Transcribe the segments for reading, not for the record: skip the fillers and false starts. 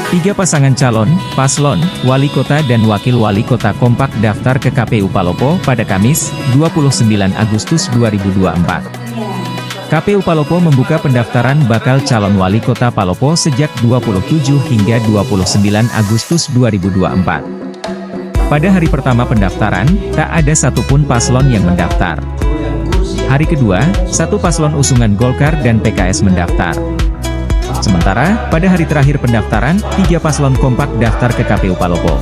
Tiga pasangan calon, paslon, wali kota dan wakil wali kota kompak daftar ke KPU Palopo pada Kamis, 29 Agustus 2024. KPU Palopo membuka pendaftaran bakal calon wali kota Palopo sejak 27 hingga 29 Agustus 2024. Pada hari pertama pendaftaran, tak ada satupun paslon yang mendaftar. Hari kedua, satu paslon usungan Golkar dan PKS mendaftar. Sementara, pada hari terakhir pendaftaran, 3 paslon kompak daftar ke KPU Palopo.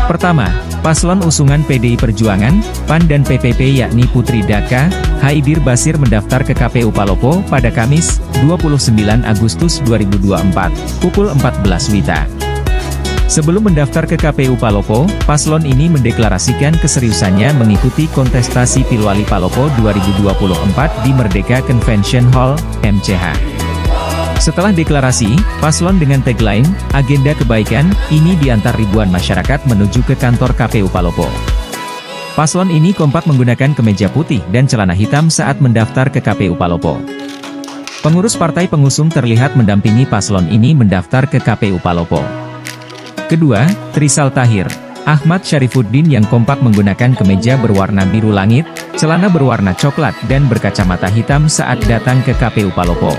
Pertama, paslon usungan PDI Perjuangan, PAN dan PPP yakni Putri Daka, Haidir Basir mendaftar ke KPU Palopo pada Kamis, 29 Agustus 2024, pukul 14 WITA. Sebelum mendaftar ke KPU Palopo, paslon ini mendeklarasikan keseriusannya mengikuti kontestasi Pilwali Palopo 2024 di Merdeka Convention Hall, MCH. Setelah deklarasi, paslon dengan tagline, agenda kebaikan, ini diantar ribuan masyarakat menuju ke kantor KPU Palopo. Paslon ini kompak menggunakan kemeja putih dan celana hitam saat mendaftar ke KPU Palopo. Pengurus partai pengusung terlihat mendampingi paslon ini mendaftar ke KPU Palopo. Kedua, Trisal Tahir, Ahmad Syarifuddin yang kompak menggunakan kemeja berwarna biru langit, celana berwarna coklat dan berkacamata hitam saat datang ke KPU Palopo.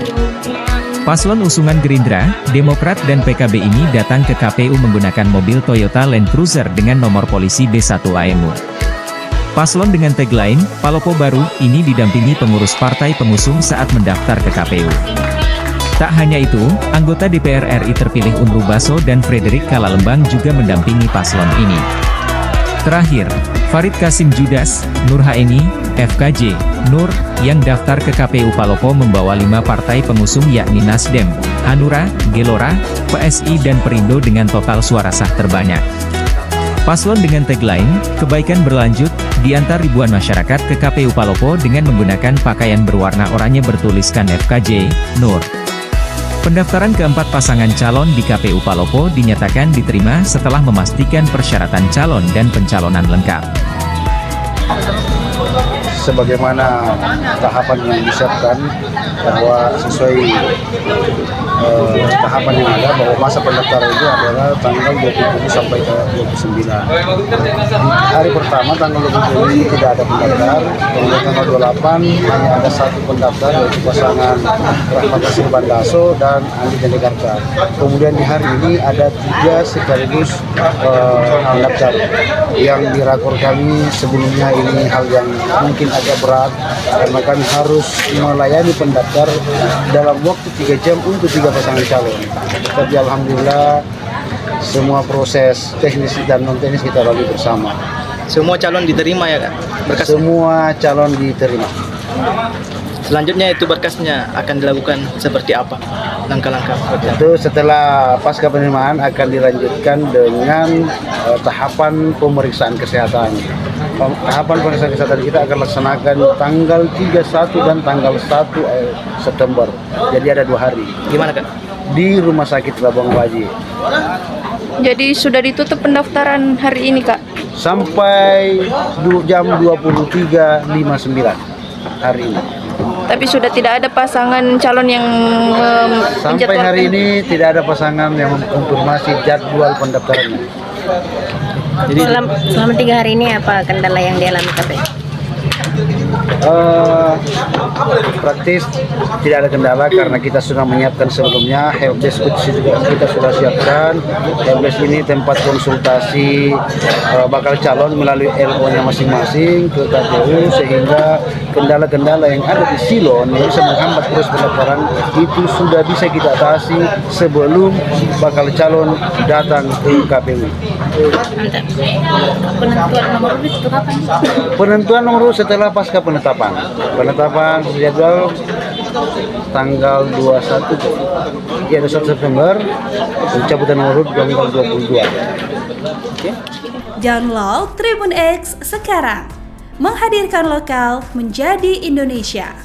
Paslon usungan Gerindra, Demokrat dan PKB ini datang ke KPU menggunakan mobil Toyota Land Cruiser dengan nomor polisi B1 AMU. Paslon dengan tagline, Palopo Baru, ini didampingi pengurus partai pengusung saat mendaftar ke KPU. Tak hanya itu, anggota DPR RI terpilih Unru Baso dan Frederick Kalalembang juga mendampingi paslon ini. Terakhir, Farid Kasim Judas, Nur Haeni, FKJ, Nur, yang daftar ke KPU Palopo membawa 5 partai pengusung yakni Nasdem, Hanura, Gelora, PSI dan Perindo dengan total suara sah terbanyak. Paslon dengan tagline, kebaikan berlanjut, diantar ribuan masyarakat ke KPU Palopo dengan menggunakan pakaian berwarna oranye bertuliskan FKJ, Nur. Pendaftaran keempat pasangan calon di KPU Palopo dinyatakan diterima setelah memastikan persyaratan calon dan pencalonan lengkap. Sebagaimana tahapan yang disiapkan, bahwa sesuai tahapan yang ada, bahwa masa pendaftaran itu adalah tanggal 27 sampai ke 29. Hari pertama tanggal 27 ini tidak ada pendaftar, kemudian tanggal 28 hanya ada satu pendaftar yaitu pasangan Rahmat Nasir Bandaso dan Andi Janegarta. Kemudian di hari ini ada 3 sekaligus pendaftar. Yang di rakor kami sebelumnya ini hal yang mungkin agak berat karena kami harus melayani pendaftar dalam waktu 3 jam untuk 3 pasangan calon. Tapi alhamdulillah semua proses teknis dan non teknis kita lalui bersama. Semua calon diterima ya Kak? Berkas. Semua calon diterima. Selanjutnya itu berkasnya akan dilakukan seperti apa? Langkah-langkah itu setelah pasca penerimaan akan dilanjutkan dengan tahapan pemeriksaan kesehatan. Tahapan pemeriksaan kesehatan kita akan laksanakan tanggal 31 dan tanggal 1 September. Jadi ada 2 hari. Gimana Kak? Di Rumah Sakit Labuan Bajo. Jadi sudah ditutup pendaftaran hari ini Kak? Sampai jam 23.59 hari ini. Tapi sudah tidak ada pasangan calon yang sampai hari ini tidak ada pasangan yang mengkonfirmasi jadwal pendaftarannya. Jadi selama 3 hari ini apa kendala yang dialami KPU? Praktis tidak ada kendala karena kita sudah menyiapkan sebelumnya. Helpdesk kita sudah siapkan. Helpdesk ini tempat konsultasi bakal calon melalui LO-nya masing-masing ke KPU, sehingga kendala-kendala yang ada di silon yang bisa menghambat proses pendaftaran itu sudah bisa kita atasi sebelum bakal calon datang ke KPU. Penentuan nomor urut itu kapan? Penentuan nomor urut setelah pasca penetapan. Penetapan jadwal tanggal 21 September, pencabutan nomor urut tanggal 22. Download Tribun X sekarang, menghadirkan lokal menjadi Indonesia.